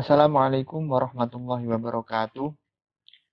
Assalamualaikum warahmatullahi wabarakatuh.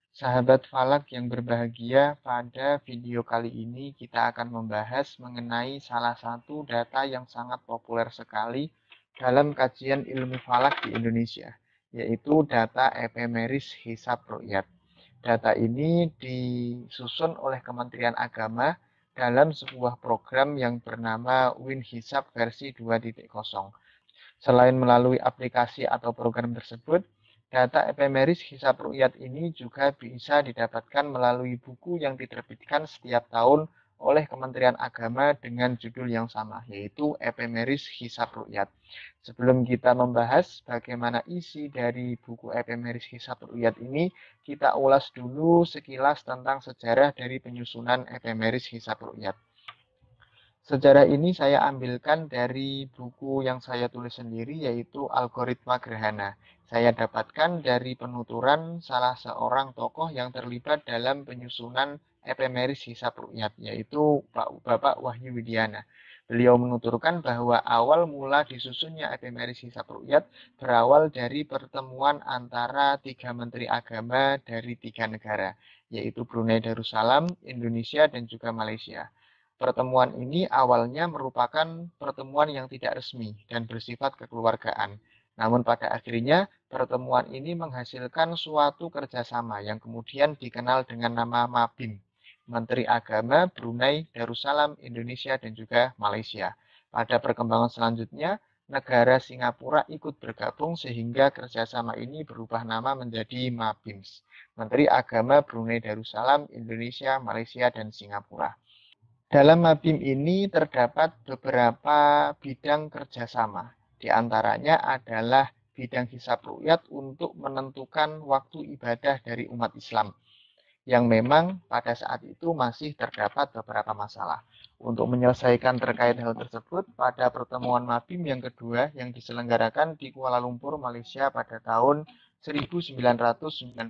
Sahabat Falak yang berbahagia, pada video kali ini kita akan membahas mengenai salah satu data yang sangat populer sekali dalam kajian ilmu falak di Indonesia, yaitu data epemeris hisab ru'yat. Data ini disusun oleh Kementerian Agama dalam sebuah program yang bernama WinHisab versi 2.0. Selain melalui aplikasi atau program tersebut, data epemeris hisab ru'yat ini juga bisa didapatkan melalui buku yang diterbitkan setiap tahun oleh Kementerian Agama dengan judul yang sama, yaitu Epemeris Hisab Ru'yat. Sebelum kita membahas bagaimana isi dari buku Epemeris Hisab Ru'yat ini, kita ulas dulu sekilas tentang sejarah dari penyusunan Epemeris Hisab Ru'yat. Sejarah ini saya ambilkan dari buku yang saya tulis sendiri, yaitu Algoritma Gerhana. Saya dapatkan dari penuturan salah seorang tokoh yang terlibat dalam penyusunan epemeris hisab ru'yat, yaitu Bapak Wahyu Widiana. Beliau menuturkan bahwa awal mula disusunnya epemeris hisab ru'yat berawal dari pertemuan antara tiga menteri agama dari tiga negara, yaitu Brunei Darussalam, Indonesia, dan juga Malaysia. Pertemuan ini awalnya merupakan pertemuan yang tidak resmi dan bersifat kekeluargaan. Namun pada akhirnya pertemuan ini menghasilkan suatu kerjasama yang kemudian dikenal dengan nama MABIM, Menteri Agama Brunei Darussalam, Indonesia, dan juga Malaysia. Pada perkembangan selanjutnya, negara Singapura ikut bergabung sehingga kerjasama ini berubah nama menjadi MABIMS, Menteri Agama Brunei Darussalam, Indonesia, Malaysia, dan Singapura. Dalam Mabim ini terdapat beberapa bidang kerjasama. Di antaranya adalah bidang hisab ru'yat untuk menentukan waktu ibadah dari umat Islam, yang memang pada saat itu masih terdapat beberapa masalah. Untuk menyelesaikan terkait hal tersebut, pada pertemuan Mabim yang kedua yang diselenggarakan di Kuala Lumpur, Malaysia pada tahun 1991,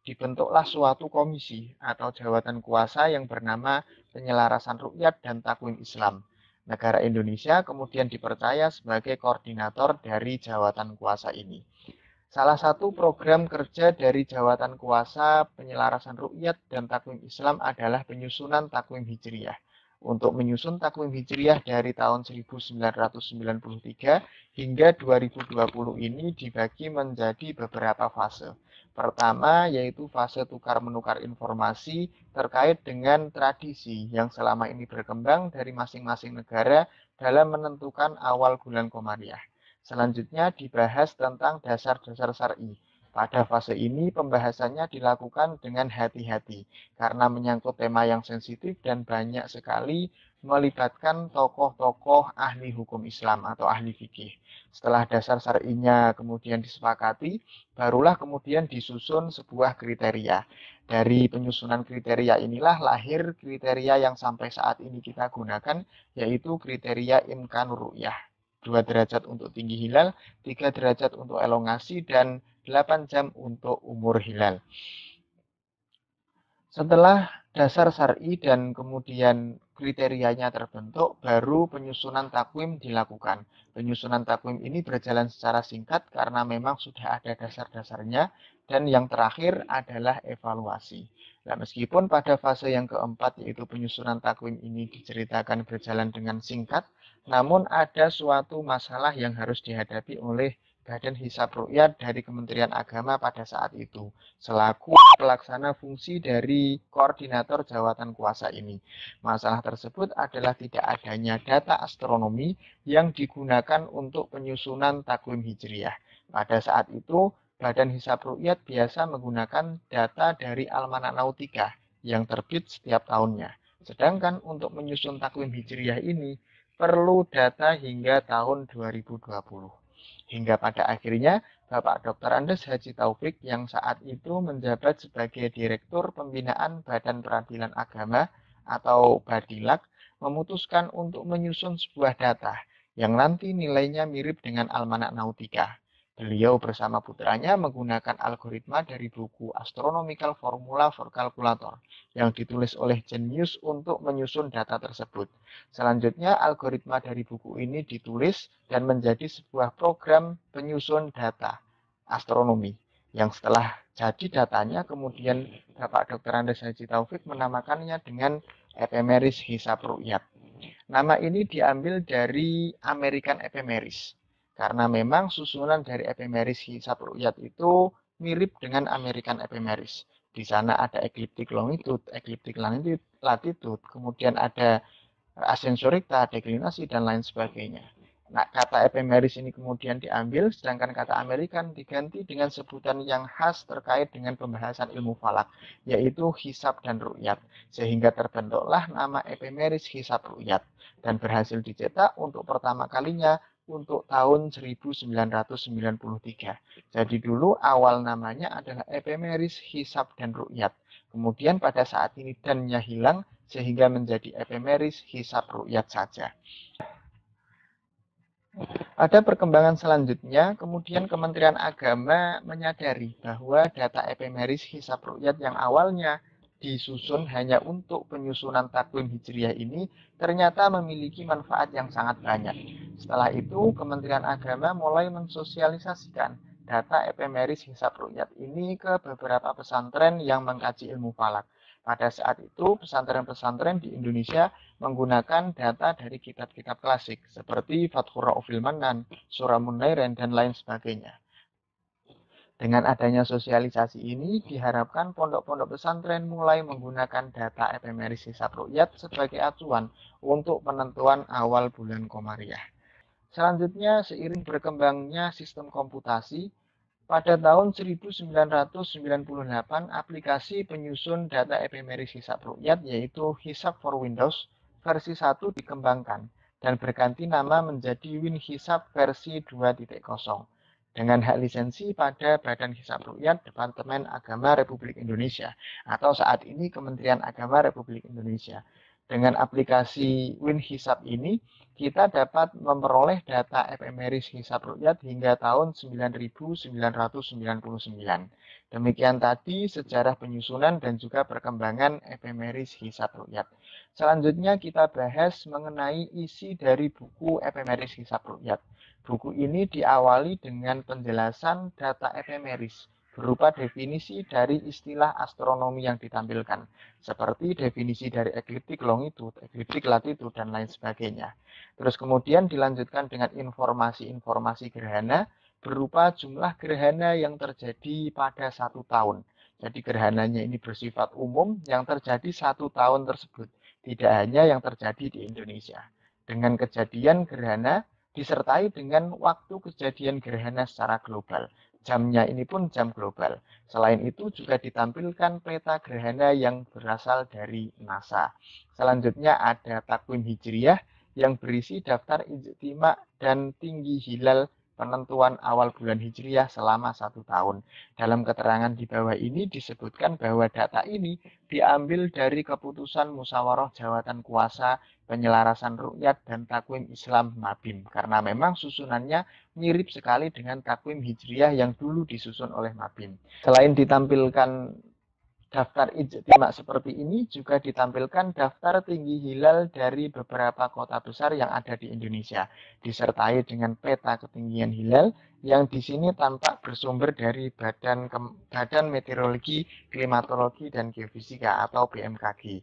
dibentuklah suatu komisi atau jawatan kuasa yang bernama Penyelarasan Ru'yat dan Takwim Islam. Negara Indonesia kemudian dipercaya sebagai koordinator dari jawatan kuasa ini. Salah satu program kerja dari jawatan kuasa penyelarasan ru'yat dan takwim Islam adalah penyusunan takwim Hijriyah. Untuk menyusun takwim Hijriyah dari tahun 1993 hingga 2020 ini dibagi menjadi beberapa fase. Pertama, yaitu fase tukar-menukar informasi terkait dengan tradisi yang selama ini berkembang dari masing-masing negara dalam menentukan awal bulan Komariah. Selanjutnya dibahas tentang dasar-dasar syar'i. Pada fase ini pembahasannya dilakukan dengan hati-hati karena menyangkut tema yang sensitif dan banyak sekali melibatkan tokoh-tokoh ahli hukum Islam atau ahli fikih. Setelah dasar syar'inya kemudian disepakati, barulah kemudian disusun sebuah kriteria. Dari penyusunan kriteria inilah lahir kriteria yang sampai saat ini kita gunakan, yaitu kriteria imkanur ru'yah. 2 derajat untuk tinggi hilal, 3 derajat untuk elongasi, dan 8 jam untuk umur hilal. Setelah dasar syar'i dan kemudian kriterianya terbentuk, baru penyusunan takwim dilakukan. Penyusunan takwim ini berjalan secara singkat karena memang sudah ada dasar-dasarnya, dan yang terakhir adalah evaluasi. Nah, meskipun pada fase yang keempat, yaitu penyusunan takwim ini diceritakan berjalan dengan singkat, namun ada suatu masalah yang harus dihadapi oleh Badan Hisab Ru'yat dari Kementerian Agama pada saat itu, selaku pelaksana fungsi dari koordinator jawatan kuasa ini. Masalah tersebut adalah tidak adanya data astronomi yang digunakan untuk penyusunan takwim Hijriyah. Pada saat itu, Badan Hisab Ru'yat biasa menggunakan data dari Almanak Nautika yang terbit setiap tahunnya. Sedangkan untuk menyusun takwim Hijriyah ini perlu data hingga tahun 2020. Hingga pada akhirnya Bapak Dr. Andes Haji Taufik yang saat itu menjabat sebagai Direktur Pembinaan Badan Peradilan Agama atau Badilak memutuskan untuk menyusun sebuah data yang nanti nilainya mirip dengan Almanak Nautika. Beliau bersama putranya menggunakan algoritma dari buku Astronomical Formula for Calculator yang ditulis oleh Genius untuk menyusun data tersebut. Selanjutnya, algoritma dari buku ini ditulis dan menjadi sebuah program penyusun data astronomi. Yang setelah jadi datanya, kemudian Bapak Dr. Andes Haji Taufik menamakannya dengan Ephemeris Hisab Ru'yat. Nama ini diambil dari American Ephemeris, karena memang susunan dari Ephemeris Hisab Ru'yat itu mirip dengan American Ephemeris. Di sana ada ecliptic longitude, ecliptic latitude, kemudian ada ascensoricta, deklinasi, dan lain sebagainya. Nah, kata ephemeris ini kemudian diambil, sedangkan kata American diganti dengan sebutan yang khas terkait dengan pembahasan ilmu falak, yaitu hisab dan ru'yat, sehingga terbentuklah nama ephemeris hisab ru'yat, dan berhasil dicetak untuk pertama kalinya untuk tahun 1993. Jadi dulu awal namanya adalah ephemeris hisab dan ru'yat. Kemudian pada saat ini dannya hilang, sehingga menjadi ephemeris hisab ru'yat saja. Pada perkembangan selanjutnya, kemudian Kementerian Agama menyadari bahwa data ephemeris hisab ru'yat yang awalnya disusun hanya untuk penyusunan takwim hijriah ini ternyata memiliki manfaat yang sangat banyak. Setelah itu, Kementerian Agama mulai mensosialisasikan data ephemeris hisab ru'yat ini ke beberapa pesantren yang mengkaji ilmu falak. Pada saat itu, pesantren-pesantren di Indonesia menggunakan data dari kitab-kitab klasik seperti Fathur Ra'ufil Manan, Surah Munairen, dan lain sebagainya. Dengan adanya sosialisasi ini, diharapkan pondok-pondok pesantren mulai menggunakan data ephemeris hisab ru'yat sebagai acuan untuk penentuan awal bulan Komariah. Selanjutnya, seiring berkembangnya sistem komputasi, pada tahun 1998, aplikasi penyusun data ephemeris hisab ru'yat yaitu Hisab for Windows versi 1 dikembangkan dan berganti nama menjadi WinHisab versi 2.0 dengan hak lisensi pada Badan Hisab Ru'yat Departemen Agama Republik Indonesia atau saat ini Kementerian Agama Republik Indonesia. Dengan aplikasi WinHisab ini, kita dapat memperoleh data ephemeris hisab ru'yat hingga tahun 9999. Demikian tadi sejarah penyusunan dan juga perkembangan ephemeris hisab ru'yat. Selanjutnya kita bahas mengenai isi dari buku ephemeris hisab ru'yat. Buku ini diawali dengan penjelasan data ephemeris berupa definisi dari istilah astronomi yang ditampilkan, seperti definisi dari ekliptik longitude, ekliptik latitude, dan lain sebagainya. Terus kemudian dilanjutkan dengan informasi-informasi gerhana berupa jumlah gerhana yang terjadi pada satu tahun. Jadi gerhananya ini bersifat umum yang terjadi satu tahun tersebut, tidak hanya yang terjadi di Indonesia. Dengan kejadian gerhana disertai dengan waktu kejadian gerhana secara global. Jamnya ini pun jam global. Selain itu juga ditampilkan peta gerhana yang berasal dari NASA. Selanjutnya ada takwim hijriyah yang berisi daftar ijtima dan tinggi hilal penentuan awal bulan hijriyah selama satu tahun. Dalam keterangan di bawah ini disebutkan bahwa data ini diambil dari keputusan Musyawarah Jawatan Kuasa Penyelarasan Ru'yat dan Takwim Islam Mabim, karena memang susunannya mirip sekali dengan takwim hijriyah yang dulu disusun oleh Mabim. Selain ditampilkan daftar ijtima seperti ini, juga ditampilkan daftar tinggi hilal dari beberapa kota besar yang ada di Indonesia, disertai dengan peta ketinggian hilal yang di sini tampak bersumber dari Badan Meteorologi, Klimatologi, dan Geofisika atau BMKG.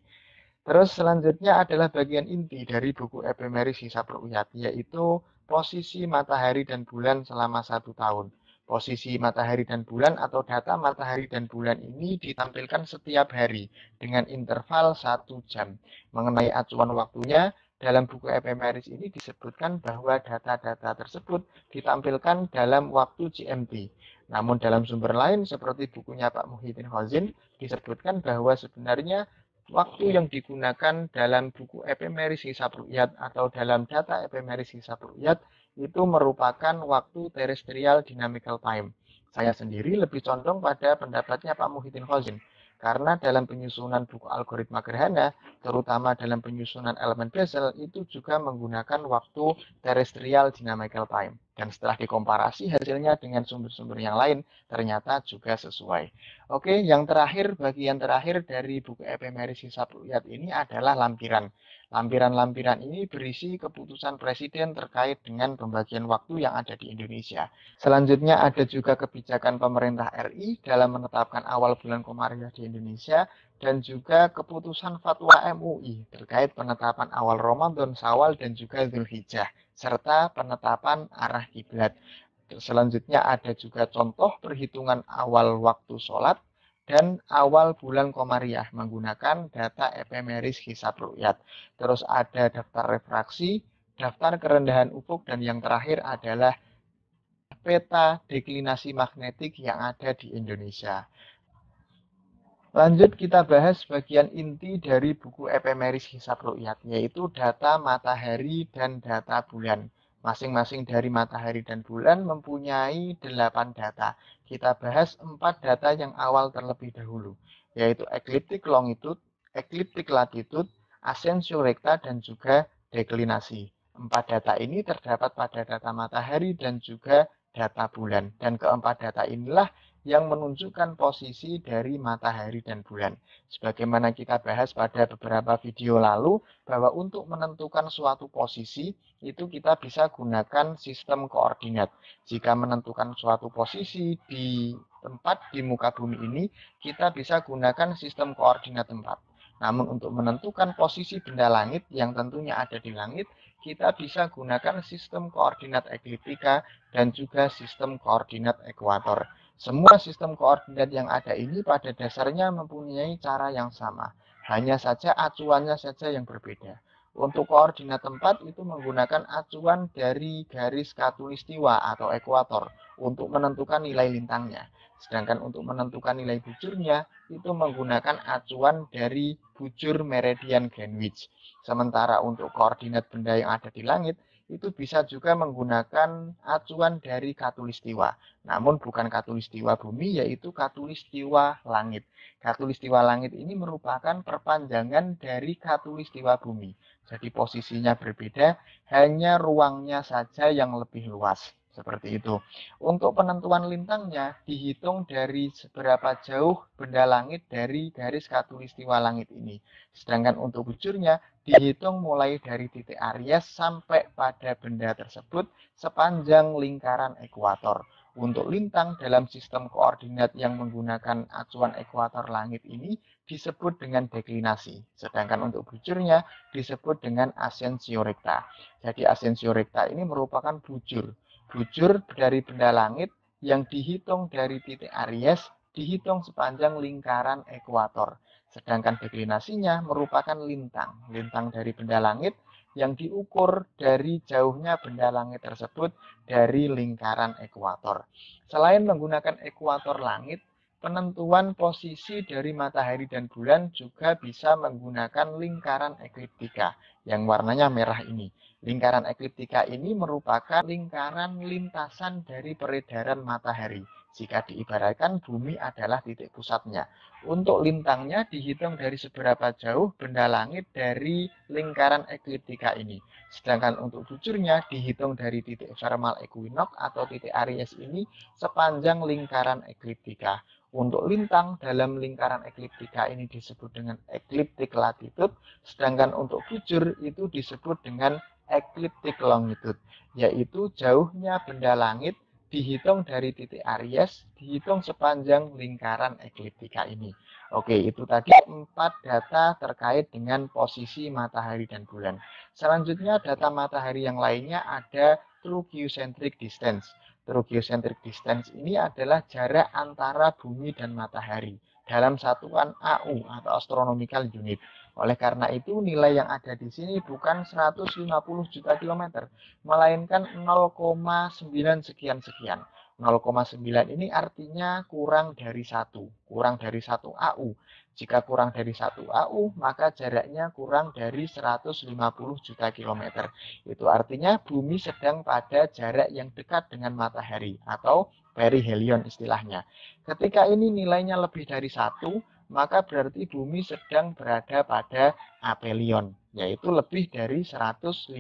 Terus selanjutnya adalah bagian inti dari buku ephemeris hisab ru'yat, yaitu posisi matahari dan bulan selama satu tahun. Posisi matahari dan bulan atau data matahari dan bulan ini ditampilkan setiap hari dengan interval 1 jam. Mengenai acuan waktunya, dalam buku ephemeris ini disebutkan bahwa data-data tersebut ditampilkan dalam waktu GMT. Namun dalam sumber lain seperti bukunya Pak Muhyiddin Khazin disebutkan bahwa sebenarnya waktu yang digunakan dalam buku ephemeris hisab ru'yat atau dalam data ephemeris hisab ru'yat itu merupakan waktu terrestrial dynamical time. Saya sendiri lebih condong pada pendapatnya Pak Muhyiddin Khazin, karena dalam penyusunan buku algoritma gerhana, terutama dalam penyusunan elemen Bessel, itu juga menggunakan waktu terrestrial dynamical time. Dan setelah dikomparasi hasilnya dengan sumber-sumber yang lain, ternyata juga sesuai. Oke, yang terakhir, bagian terakhir dari buku Ephemeris Hisab Ru'yat ini adalah lampiran. Lampiran-lampiran ini berisi keputusan Presiden terkait dengan pembagian waktu yang ada di Indonesia. Selanjutnya ada juga kebijakan pemerintah RI dalam menetapkan awal bulan Komariah di Indonesia dan juga keputusan fatwa MUI terkait penetapan awal Ramadan, Syawal dan juga Dzulhijjah serta penetapan arah kiblat. Selanjutnya ada juga contoh perhitungan awal waktu sholat dan awal bulan Komariah menggunakan data Ephemeris Hisab Ru'yat. Terus ada daftar refraksi, daftar kerendahan ufuk, dan yang terakhir adalah peta deklinasi magnetik yang ada di Indonesia. Lanjut kita bahas bagian inti dari buku Ephemeris Hisab Ru'yat, yaitu data matahari dan data bulan. Masing-masing dari matahari dan bulan mempunyai 8 data. Kita bahas 4 data yang awal terlebih dahulu, yaitu ekliptik longitude, ekliptik latitude, ascensio recta, dan juga deklinasi. 4 data ini terdapat pada data matahari dan juga data bulan. Dan keempat data inilah yang menunjukkan posisi dari matahari dan bulan. Sebagaimana kita bahas pada beberapa video lalu, bahwa untuk menentukan suatu posisi, itu kita bisa gunakan sistem koordinat. Jika menentukan suatu posisi di tempat di muka bumi ini, kita bisa gunakan sistem koordinat tempat. Namun untuk menentukan posisi benda langit yang tentunya ada di langit, kita bisa gunakan sistem koordinat ekliptika dan juga sistem koordinat ekuator. Semua sistem koordinat yang ada ini pada dasarnya mempunyai cara yang sama, hanya saja acuannya saja yang berbeda. Untuk koordinat tempat itu menggunakan acuan dari garis khatulistiwa atau ekuator untuk menentukan nilai lintangnya. Sedangkan untuk menentukan nilai bujurnya itu menggunakan acuan dari bujur meridian Greenwich. Sementara untuk koordinat benda yang ada di langit itu bisa juga menggunakan acuan dari khatulistiwa. Namun bukan khatulistiwa bumi, yaitu khatulistiwa langit. Khatulistiwa langit ini merupakan perpanjangan dari khatulistiwa bumi. Jadi posisinya berbeda, hanya ruangnya saja yang lebih luas. Seperti itu. Untuk penentuan lintangnya dihitung dari seberapa jauh benda langit dari garis khatulistiwa langit ini. Sedangkan untuk bujurnya dihitung mulai dari titik Aries sampai pada benda tersebut sepanjang lingkaran ekuator. Untuk lintang dalam sistem koordinat yang menggunakan acuan ekuator langit ini disebut dengan deklinasi. Sedangkan untuk bujurnya disebut dengan ascensio recta. Jadi ascensio recta ini merupakan bujur. Bujur dari benda langit yang dihitung dari titik Aries dihitung sepanjang lingkaran ekuator. Sedangkan deklinasinya merupakan lintang. Lintang dari benda langit yang diukur dari jauhnya benda langit tersebut dari lingkaran ekuator. Selain menggunakan ekuator langit, penentuan posisi dari matahari dan bulan juga bisa menggunakan lingkaran ekliptika yang warnanya merah ini. Lingkaran ekliptika ini merupakan lingkaran lintasan dari peredaran matahari. Jika diibaratkan bumi adalah titik pusatnya. Untuk lintangnya dihitung dari seberapa jauh benda langit dari lingkaran ekliptika ini. Sedangkan untuk bujurnya dihitung dari titik thermal equinox atau titik Aries ini sepanjang lingkaran ekliptika. Untuk lintang dalam lingkaran ekliptika ini disebut dengan ekliptik latitude, sedangkan untuk bujur itu disebut dengan ekliptik longitude, yaitu jauhnya benda langit dihitung dari titik Aries, dihitung sepanjang lingkaran ekliptika ini. Oke, itu tadi 4 data terkait dengan posisi matahari dan bulan. Selanjutnya data matahari yang lainnya ada true geocentric distance. True geocentric distance ini adalah jarak antara bumi dan matahari dalam satuan AU atau astronomical unit. Oleh karena itu nilai yang ada di sini bukan 150 juta kilometer, melainkan 0,9 sekian-sekian. 0,9 ini artinya kurang dari 1, kurang dari 1 AU. Jika kurang dari 1 AU, maka jaraknya kurang dari 150 juta kilometer. Itu artinya bumi sedang pada jarak yang dekat dengan matahari atau perihelion istilahnya. Ketika ini nilainya lebih dari 1, maka berarti bumi sedang berada pada aphelion, yaitu lebih dari 150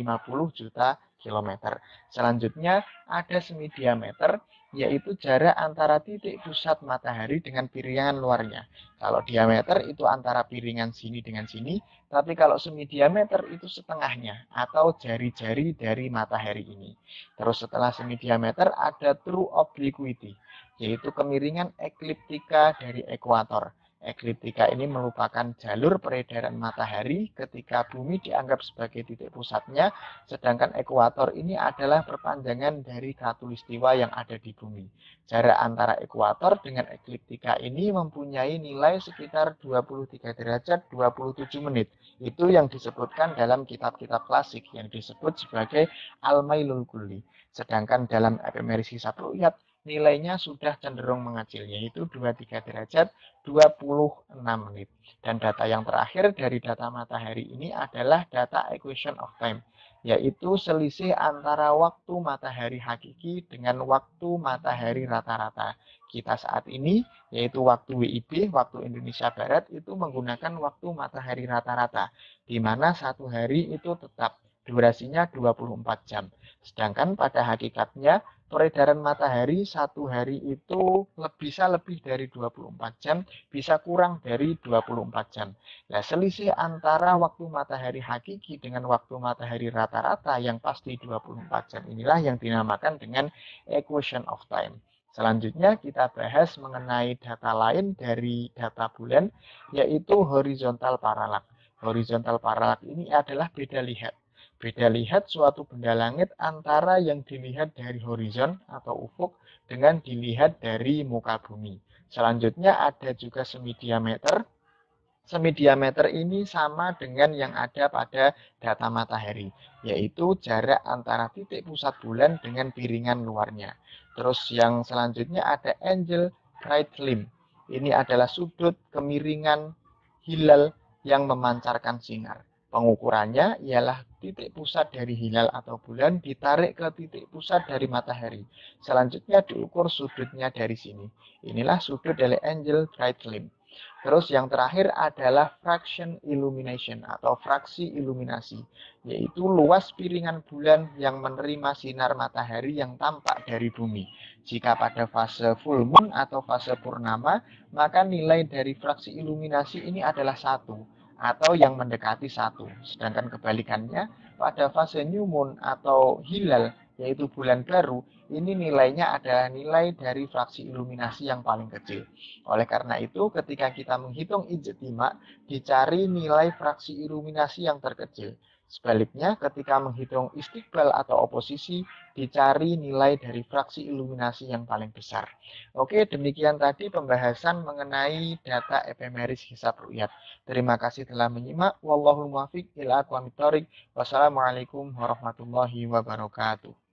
juta km. Selanjutnya ada semi-diameter, yaitu jarak antara titik pusat matahari dengan piringan luarnya. Kalau diameter itu antara piringan sini dengan sini, tapi kalau semi-diameter itu setengahnya atau jari-jari dari matahari ini. Terus setelah semi-diameter ada true obliquity, yaitu kemiringan ekliptika dari ekuator. Ekliptika ini merupakan jalur peredaran matahari ketika bumi dianggap sebagai titik pusatnya, sedangkan ekuator ini adalah perpanjangan dari khatulistiwa yang ada di bumi. Jarak antara ekuator dengan ekliptika ini mempunyai nilai sekitar 23 derajat 27 menit. Itu yang disebutkan dalam kitab-kitab klasik yang disebut sebagai al-mailul kulli. Sedangkan dalam epimeris hisab ru'yat nilainya sudah cenderung mengecil, yaitu 23 derajat 26 menit. Dan data yang terakhir dari data matahari ini adalah data equation of time, yaitu selisih antara waktu matahari hakiki dengan waktu matahari rata-rata. Kita saat ini, yaitu waktu WIB, waktu Indonesia Barat, itu menggunakan waktu matahari rata-rata, di mana satu hari itu tetap durasinya 24 jam. Sedangkan pada hakikatnya peredaran matahari satu hari itu bisa lebih dari 24 jam, bisa kurang dari 24 jam. Nah, selisih antara waktu matahari hakiki dengan waktu matahari rata-rata yang pasti 24 jam inilah yang dinamakan dengan equation of time. Selanjutnya kita bahas mengenai data lain dari data bulan, yaitu horizontal parallax. Horizontal parallax ini adalah beda lihat. Beda lihat suatu benda langit antara yang dilihat dari horizon atau ufuk dengan dilihat dari muka bumi. Selanjutnya ada juga semi-diameter. Semi-diameter ini sama dengan yang ada pada data matahari, yaitu jarak antara titik pusat bulan dengan piringan luarnya. Terus yang selanjutnya ada angle right limb. Ini adalah sudut kemiringan hilal yang memancarkan sinar. Pengukurannya ialah titik pusat dari hilal atau bulan ditarik ke titik pusat dari matahari. Selanjutnya diukur sudutnya dari sini. Inilah sudut dari angle right limb. Terus yang terakhir adalah fraction illumination atau fraksi iluminasi, yaitu luas piringan bulan yang menerima sinar matahari yang tampak dari bumi. Jika pada fase full moon atau fase purnama, maka nilai dari fraksi iluminasi ini adalah 1 atau yang mendekati 1. Sedangkan kebalikannya, pada fase new moon atau hilal, yaitu bulan baru, ini nilainya adalah nilai dari fraksi iluminasi yang paling kecil. Oleh karena itu, ketika kita menghitung ijtima, dicari nilai fraksi iluminasi yang terkecil. Sebaliknya, ketika menghitung istiqbal atau oposisi, dicari nilai dari fraksi iluminasi yang paling besar. Oke, demikian tadi pembahasan mengenai data epimeris hisab ru'yat. Terima kasih telah menyimak. Wallahul muwaffiq ila aqwamit thoriq. Wassalamualaikum warahmatullahi wabarakatuh.